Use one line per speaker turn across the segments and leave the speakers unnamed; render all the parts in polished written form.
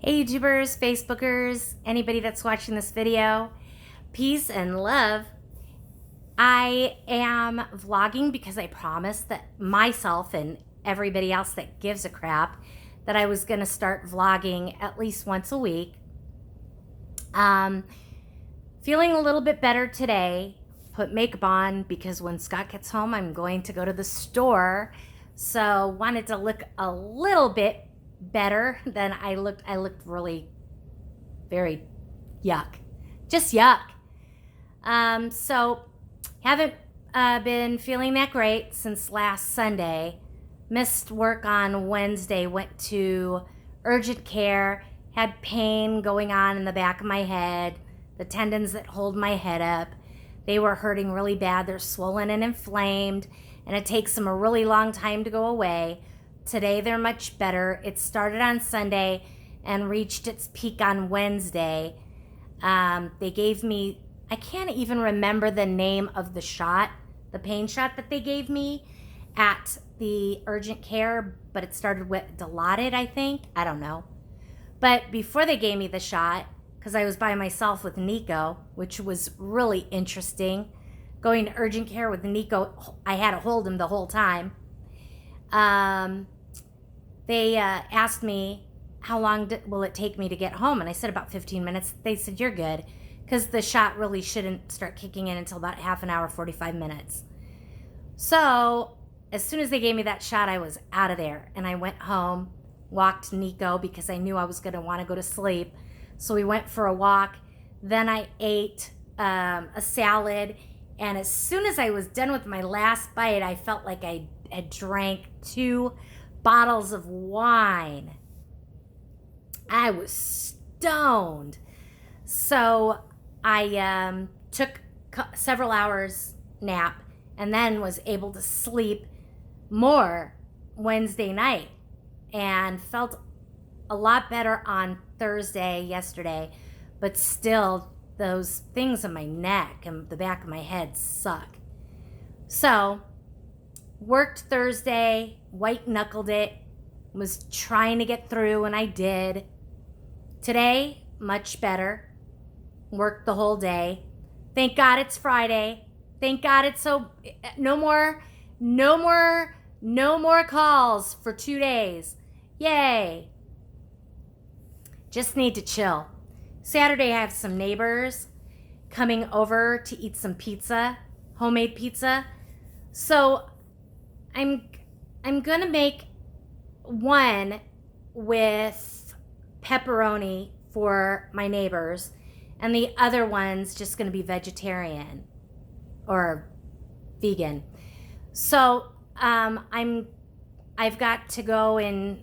Hey YouTubers, Facebookers, anybody that's watching this video, peace and love. I am vlogging because I promised that myself and everybody else that gives a crap that I was going to start vlogging at least once a week. Feeling a little bit better today. Put makeup on because when Scott gets home, I'm going to go to the store. So wanted to look a little bit better than I looked. I looked really very yuck. Just yuck. So haven't been feeling that great since last Sunday. Missed work on Wednesday, went to urgent care, had pain going on in the back of my head, the tendons that hold my head up. They were hurting really bad. They're swollen and inflamed, and it takes them a really long time to go away. Today they're much better. It started on Sunday and reached its peak on Wednesday. They gave me, I can't even remember the name of the shot, the pain shot that they gave me at the urgent care, but it started with Dilaudid, I think. I don't know. But before they gave me the shot, because I was by myself with Nico, which was really interesting. Going to urgent care with Nico, I had to hold him the whole time. They asked me, how long will it take me to get home? And I said about 15 minutes. They said, you're good, because the shot really shouldn't start kicking in until about half an hour, 45 minutes. So as soon as they gave me that shot, I was out of there. And I went home, walked Nico because I knew I was going to want to go to sleep. So we went for a walk. Then I ate a salad. And as soon as I was done with my last bite, I felt like I had drank 2 bottles of wine. I was stoned. So I took several hours nap and then was able to sleep more Wednesday night and felt a lot better on Thursday, yesterday, but still those things in my neck and the back of my head suck. So worked Thursday, white knuckled it, was trying to get through, and I did. Today, much better. Worked the whole day. Thank God it's Friday. Thank God it's no more calls for 2 days. Yay. Just need to chill. Saturday, I have some neighbors coming over to eat some pizza, homemade pizza. So I'm gonna make one with pepperoni for my neighbors, and the other one's just gonna be vegetarian or vegan. So I've got to go and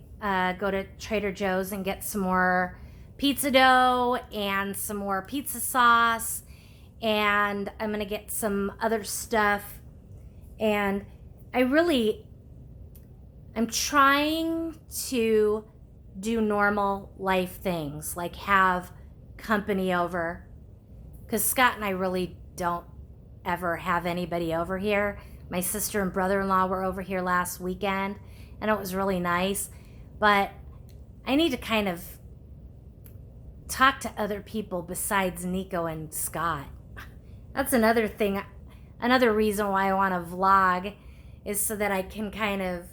go to Trader Joe's and get some more pizza dough and some more pizza sauce, and I'm gonna get some other stuff. And I'm trying to do normal life things, like have company over, because Scott and I really don't ever have anybody over here. My sister and brother-in-law were over here last weekend, and it was really nice, but I need to kind of talk to other people besides Nico and Scott. That's another thing, another reason why I want to vlog, is so that I can kind of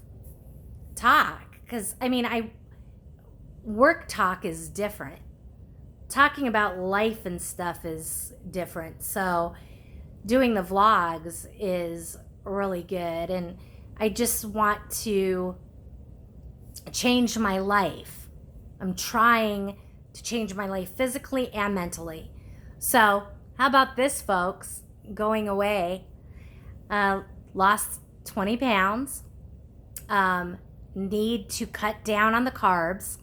talk. Because, I mean, work talk is different. Talking about life and stuff is different. So doing the vlogs is really good. And I just want to change my life. I'm trying to change my life physically and mentally. So how about this, folks? Going away, lost 20 pounds, need to cut down on the carbs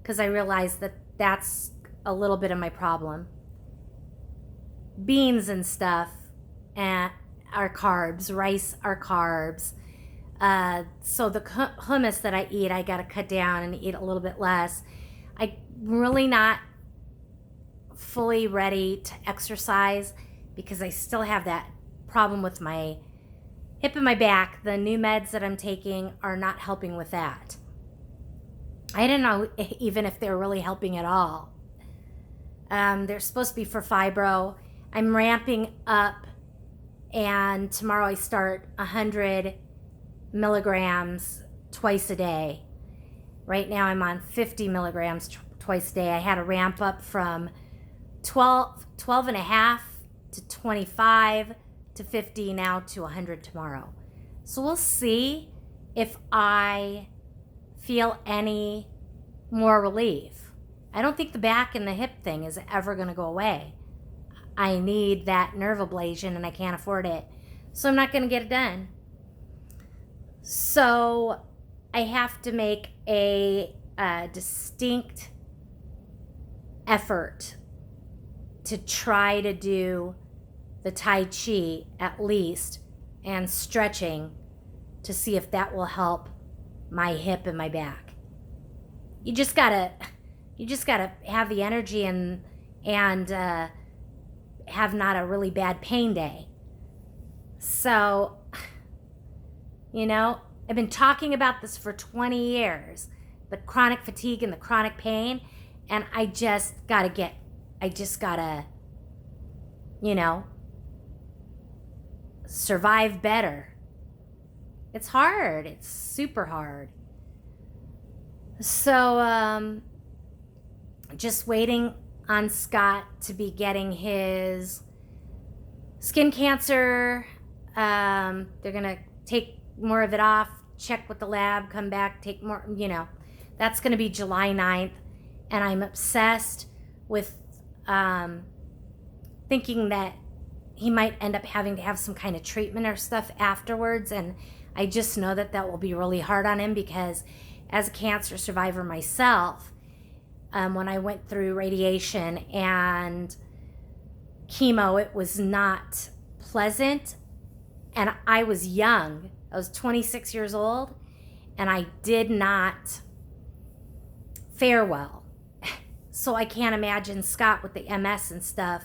because I realized that that's a little bit of my problem. Beans and stuff are carbs, rice are carbs. So the hummus that I eat, I got to cut down and eat a little bit less. I'm really not fully ready to exercise because I still have that problem with my hip and my back. The new meds that I'm taking are not helping with that. I didn't know even if they were really helping at all. They're supposed to be for fibro. I'm ramping up, and tomorrow I start 100 milligrams twice a day. Right now I'm on 50 milligrams twice a day. I had a ramp up from 12 and a half to 25 to 50, now to 100 tomorrow. So we'll see if I feel any more relief. I don't think the back and the hip thing is ever going to go away. I need that nerve ablation and I can't afford it. So I'm not going to get it done. So I have to make a distinct effort to try to do the Tai Chi at least and stretching to see if that will help my hip and my back. You just gotta have the energy and have not a really bad pain day. So, I've been talking about this for 20 years, the chronic fatigue and the chronic pain, and I just gotta, survive better. It's hard. It's super hard. So, just waiting on Scott to be getting his skin cancer. They're going to take more of it off, check with the lab, come back, take more, That's going to be July 9th. And I'm obsessed with thinking that he might end up having to have some kind of treatment or stuff afterwards. And I just know that will be really hard on him because as a cancer survivor myself, when I went through radiation and chemo, it was not pleasant. And I was young. I was 26 years old, and I did not fare well. So I can't imagine Scott with the MS and stuff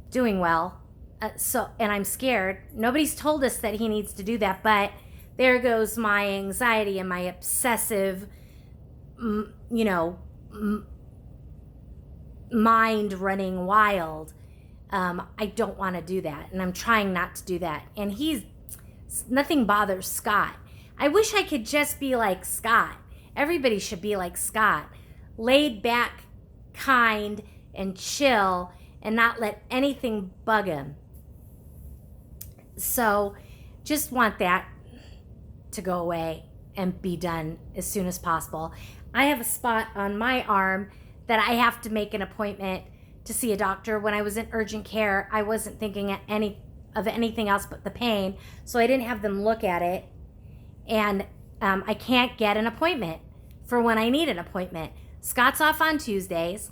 doing well. And I'm scared. Nobody's told us that he needs to do that, but there goes my anxiety and my obsessive, mind running wild. I don't want to do that, and I'm trying not to do that. And nothing bothers Scott. I wish I could just be like Scott. Everybody should be like Scott. Laid back, kind, and chill, and not let anything bug him. So just want that to go away and be done as soon as possible. I have a spot on my arm that I have to make an appointment to see a doctor. When I was in urgent care, I wasn't thinking of anything else but the pain, so I didn't have them look at it. And I can't get an appointment for when I need an appointment. Scott's off on Tuesdays,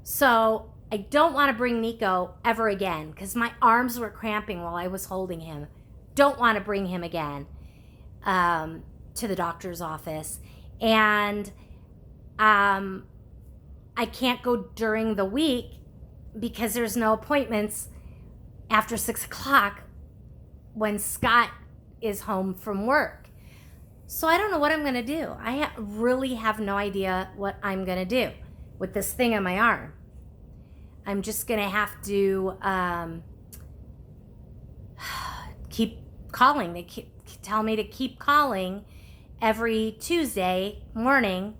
so I don't want to bring Nico ever again because my arms were cramping while I was holding him. Don't want to bring him again to the doctor's office. And I can't go during the week because there's no appointments after 6 o'clock when Scott is home from work. So I don't know what I'm going to do. I really have no idea what I'm going to do with this thing on my arm. I'm just going to have to keep calling. They tell me to keep calling every Tuesday morning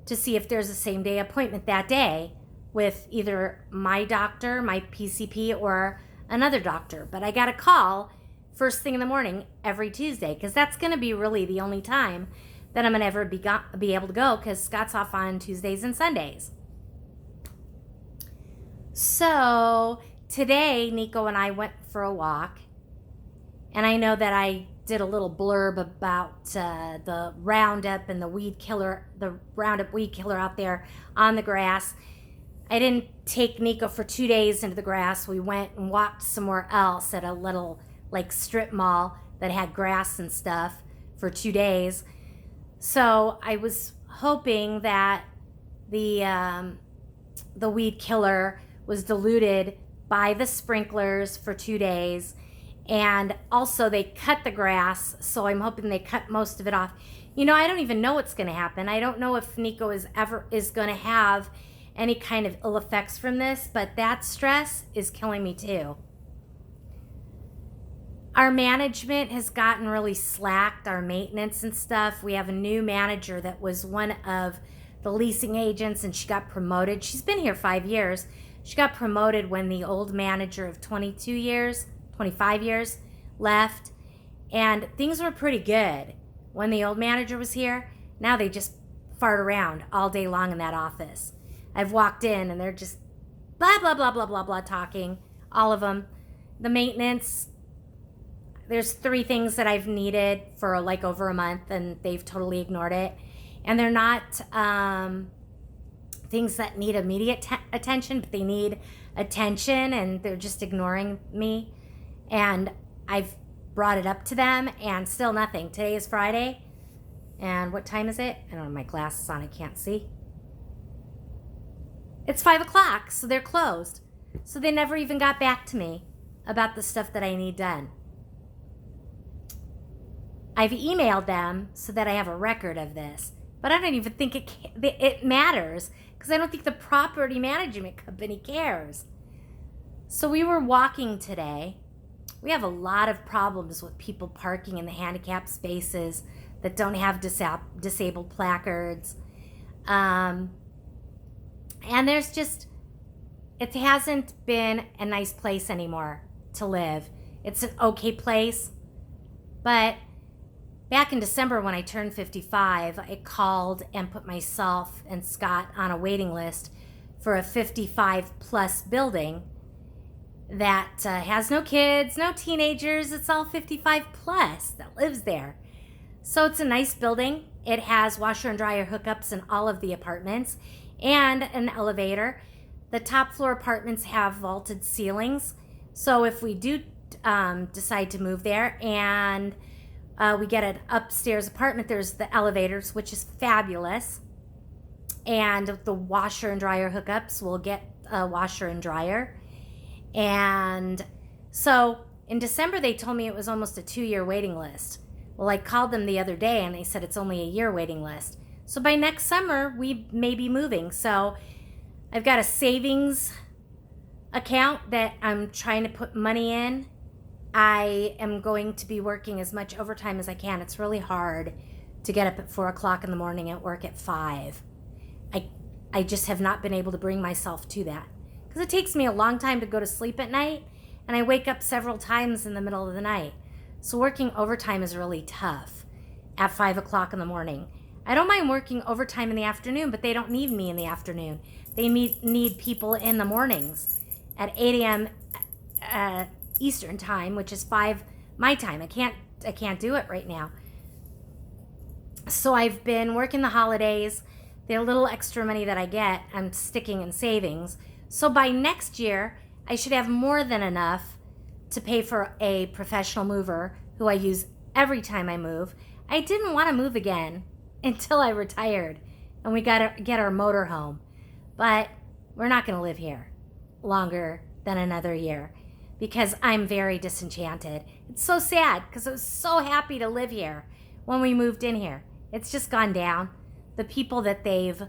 to see if there's a same day appointment that day with either my doctor, my PCP, or another doctor. But I got to call first thing in the morning every Tuesday because that's going to be really the only time that I'm going to ever be able to go because Scott's off on Tuesdays and Sundays. So today, Nico and I went for a walk, and I know that I did a little blurb about the Roundup and the Roundup weed killer out there on the grass. I didn't take Nico for 2 days into the grass. We went and walked somewhere else at a little strip mall that had grass and stuff for 2 days. So I was hoping that the weed killer was diluted by the sprinklers for 2 days. And also they cut the grass, so I'm hoping they cut most of it off. I don't even know what's going to happen. I don't know if Nico is going to have any kind of ill effects from this, but that stress is killing me too. Our management has gotten really slacked, our maintenance and stuff. We have a new manager that was one of the leasing agents, and she got promoted. She's been here 5 years. She got promoted when the old manager of 25 years left, and things were pretty good when the old manager was here. Now they just fart around all day long in that office. I've walked in and they're just blah, blah, blah, blah, blah, blah, talking, all of them. The maintenance, there's 3 things that I've needed for like over a month, and they've totally ignored it. And they're not things that need immediate attention, but they need attention, and they're just ignoring me. And I've brought it up to them, and still nothing. Today is Friday, and what time is it? I don't have my glasses on, I can't see. It's 5 o'clock, so they're closed. So they never even got back to me about the stuff that I need done. I've emailed them so that I have a record of this, but I don't even think it matters, because I don't think the property management company cares. So we were walking today. We have a lot of problems with people parking in the handicapped spaces that don't have disabled placards. And there's just, it hasn't been a nice place anymore to live. It's an okay place, but back in December when I turned 55, I called and put myself and Scott on a waiting list for a 55 plus building that has no kids, no teenagers. It's all 55 plus that lives there. So it's a nice building. It has washer and dryer hookups in all of the apartments and an elevator. The top floor apartments have vaulted ceilings. So if we do decide to move there and we get an upstairs apartment, there's the elevators, which is fabulous. And the washer and dryer hookups, we'll get a washer and dryer. And so in December, they told me it was almost a 2-year waiting list. Well, I called them the other day and they said it's only a year waiting list. So by next summer, we may be moving. So I've got a savings account that I'm trying to put money in. I am going to be working as much overtime as I can. It's really hard to get up at 4 o'clock in the morning and work at 5. I just have not been able to bring myself to that, because it takes me a long time to go to sleep at night, and I wake up several times in the middle of the night. So working overtime is really tough at 5 o'clock in the morning. I don't mind working overtime in the afternoon, but they don't need me in the afternoon. They need people in the mornings at 8 a.m. Eastern time, which is 5 my time. I can't do it right now. So I've been working the holidays. The little extra money that I get, I'm sticking in savings. So by next year, I should have more than enough to pay for a professional mover who I use every time I move. I didn't want to move again until I retired and we got to get our motor home. But we're not going to live here longer than another year because I'm very disenchanted. It's so sad because I was so happy to live here when we moved in here. It's just gone down. The people that they've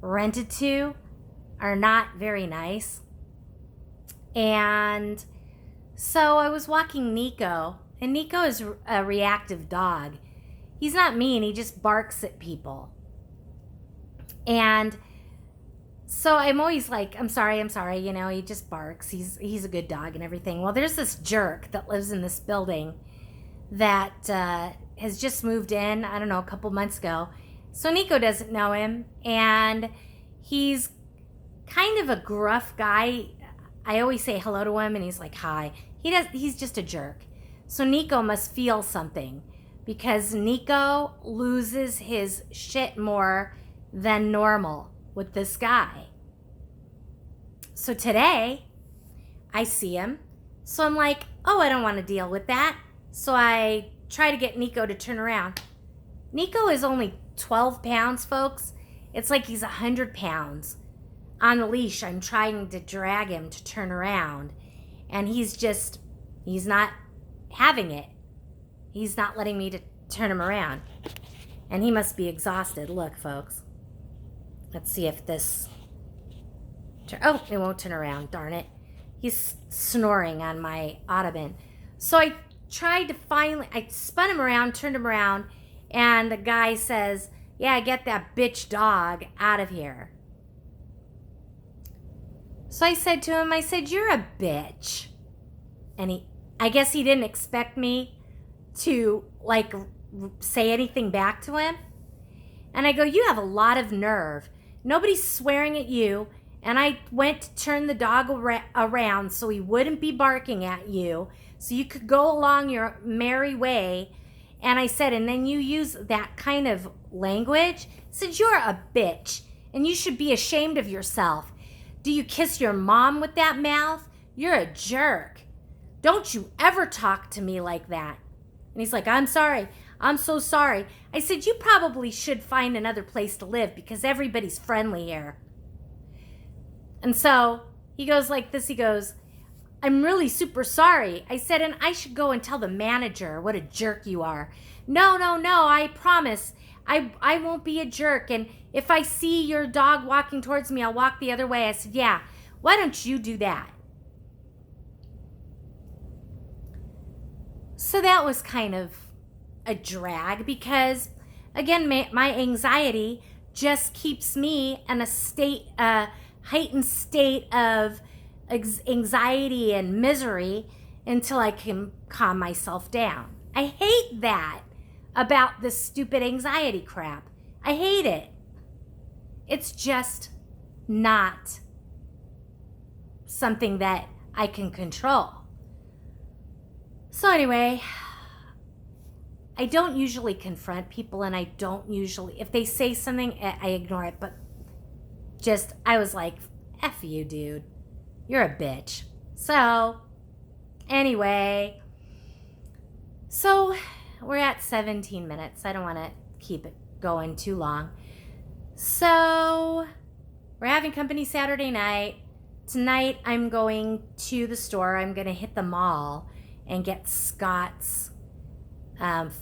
rented to are not very nice. And so I was walking Nico, and Nico is a reactive dog. He's not mean, he just barks at people. And so I'm always like, I'm sorry, he just barks. He's a good dog and everything. Well, there's this jerk that lives in this building that has just moved in, I don't know, a couple months ago. So Nico doesn't know him, and he's kind of a gruff guy. I always say hello to him, and he's like, hi. He's just a jerk. So Nico must feel something, because Nico loses his shit more than normal with this guy. So today, I see him. So I'm like, oh, I don't want to deal with that. So I try to get Nico to turn around. Nico is only 12 pounds, folks. It's like he's 100 pounds. On the leash, I'm trying to drag him to turn around. And he's not having it. He's not letting me to turn him around. And he must be exhausted. Look, folks. Let's see if this... Oh, it won't turn around, darn it. He's snoring on my ottoman. So I tried to I spun him around, turned him around, and the guy says, yeah, get that bitch dog out of here. So I said to him, you're a bitch. And I guess he didn't expect me to, like, say anything back to him. And I go, you have a lot of nerve. Nobody's swearing at you. And I went to turn the dog around so he wouldn't be barking at you, so you could go along your merry way. And I said, and then you use that kind of language? I said, you're a bitch, and you should be ashamed of yourself. Do you kiss your mom with that mouth? You're a jerk. Don't you ever talk to me like that. And he's like, I'm sorry. I'm so sorry. I said, you probably should find another place to live because everybody's friendly here. And so he goes like this. He goes, I'm really super sorry. I said, and I should go and tell the manager what a jerk you are. No, I promise. I won't be a jerk. And if I see your dog walking towards me, I'll walk the other way. I said, yeah, why don't you do that? So that was kind of a drag because, again, my anxiety just keeps me in a heightened state of anxiety and misery until I can calm myself down. I hate that about this stupid anxiety crap. I hate it. It's just not something that I can control. So anyway, I don't usually confront people, and I don't usually, if they say something, I ignore it, but I was like, F you, dude. You're a bitch. So, anyway. So, we're at 17 minutes. I don't want to keep it going too long. So, we're having company Saturday night. Tonight, I'm going to the store. I'm going to hit the mall and get Scott's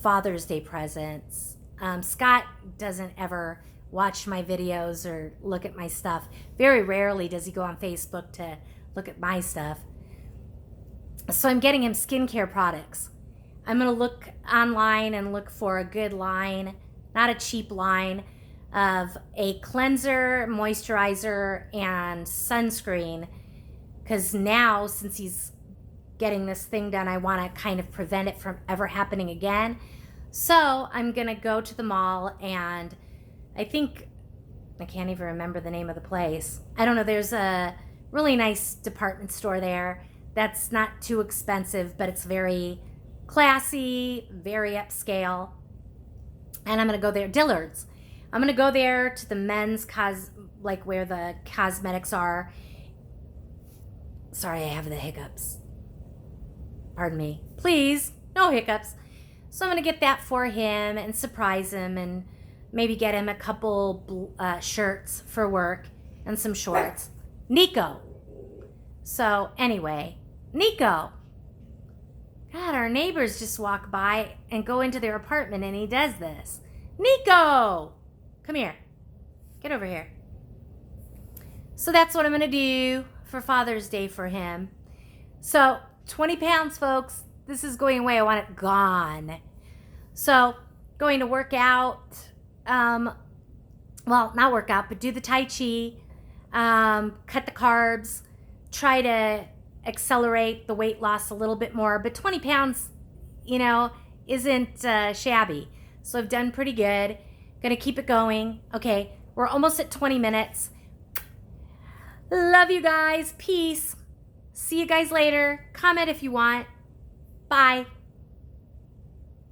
Father's Day presents. Scott doesn't ever watch my videos or look at my stuff. Very rarely does he go on Facebook to look at my stuff. So I'm getting him skincare products. I'm going to look online and look for a good line, not a cheap line, of a cleanser, moisturizer, and sunscreen. Because now, since he's getting this thing done, I want to kind of prevent it from ever happening again. So I'm going to go to the mall, and I can't even remember the name of the place. I don't know. There's a really nice department store there that's not too expensive, but it's very classy, very upscale. And I'm going to go there. Dillard's. I'm going to go there to the men's where the cosmetics are. Sorry, I have the hiccups. Pardon me. Please, no hiccups. So I'm going to get that for him and surprise him and maybe get him a couple shirts for work and some shorts. Nico. So anyway, Nico. God, our neighbors just walk by and go into their apartment, and he does this. Nico! Come here. Get over here. So that's what I'm going to do for Father's Day for him. So 20 pounds, folks. This is going away. I want it gone. So going to work out. Well, not work out, but do the Tai Chi. Cut the carbs. Try to accelerate the weight loss a little bit more. But 20 pounds, isn't shabby. So I've done pretty good. Gonna keep it going. Okay, we're almost at 20 minutes. Love you guys. Peace. See you guys later. Comment if you want. Bye.